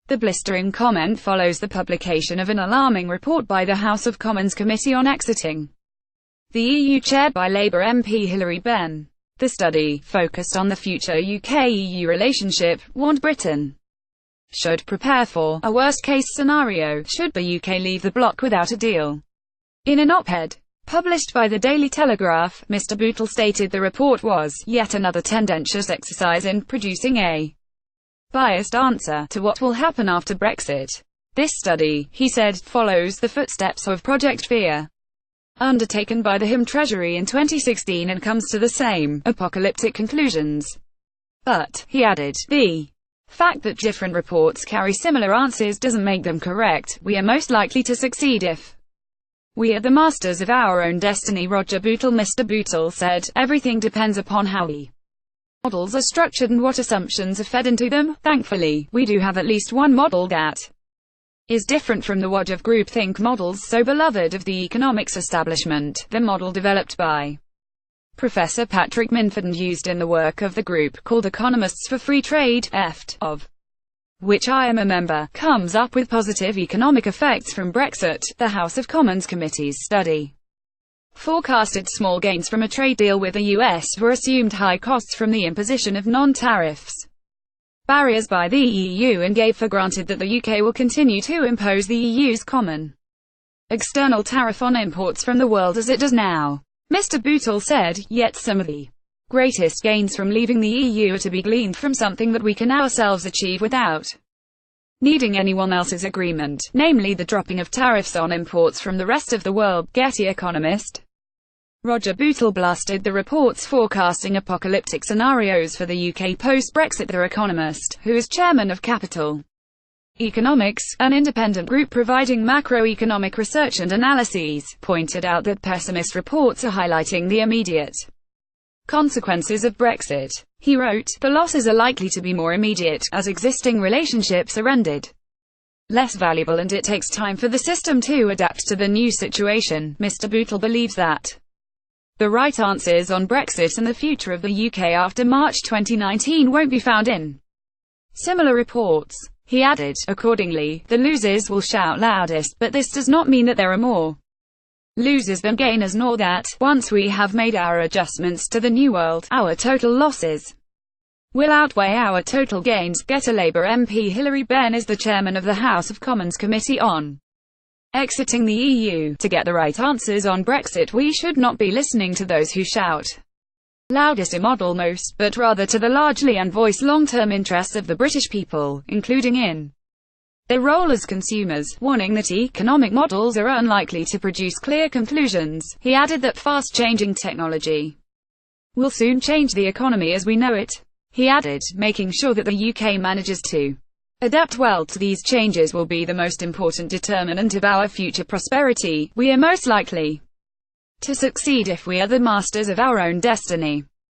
The blistering comment follows the publication of an alarming report by the House of Commons Committee on Exiting the EU chaired by Labour MP Hilary Benn. The study, focused on the future UK-EU relationship, warned Britain should prepare for a worst-case scenario should the UK leave the bloc without a deal. In an op-ed published by the Daily Telegraph, Mr Bootle stated the report was yet another tendentious exercise in producing a biased answer to what will happen after Brexit. This study, he said, follows the footsteps of Project Fear, undertaken by the HM Treasury in 2016, and comes to the same apocalyptic conclusions. But, he added, the fact that different reports carry similar answers doesn't make them correct. We are most likely to succeed if we are the masters of our own destiny. Roger Bootle Mr Bootle said, everything depends upon how we models are structured and what assumptions are fed into them. Thankfully, we do have at least one model that is different from the wad of groupthink models so beloved of the economics establishment, the model developed by Professor Patrick Minford and used in the work of the group called Economists for Free Trade, EFT, of which I am a member, comes up with positive economic effects from Brexit. The House of Commons Committee's study forecasted small gains from a trade deal with the US for assumed high costs from the imposition of non-tariffs barriers by the EU and gave for granted that the UK will continue to impose the EU's common external tariff on imports from the world as it does now. Mr Bootle said, yet some of the greatest gains from leaving the EU are to be gleaned from something that we can ourselves achieve without needing anyone else's agreement, namely the dropping of tariffs on imports from the rest of the world. Getty Economist. Roger Bootle blasted the reports forecasting apocalyptic scenarios for the UK post-Brexit. The Economist, who is chairman of Capital Economics, an independent group providing macroeconomic research and analyses, pointed out that pessimist reports are highlighting the immediate consequences of Brexit. He wrote, the losses are likely to be more immediate, as existing relationships are rendered less valuable and it takes time for the system to adapt to the new situation. Mr Bootle believes that the right answers on Brexit and the future of the UK after March 2019 won't be found in similar reports. He added, accordingly, the losers will shout loudest, but this does not mean that there are more losers than gainers, nor that, once we have made our adjustments to the new world, our total losses will outweigh our total gains. Get a Labour MP Hilary Benn is the chairman of the House of Commons Committee on Exiting the EU. To get the right answers on Brexit, we should not be listening to those who shout loudest or model most, but rather to the largely unvoiced long-term interests of the British people, including in their role as consumers, warning that economic models are unlikely to produce clear conclusions. He added that fast-changing technology will soon change the economy as we know it. He added, making sure that the UK manages to adapt well to these changes will be the most important determinant of our future prosperity. We are most likely to succeed if we are the masters of our own destiny.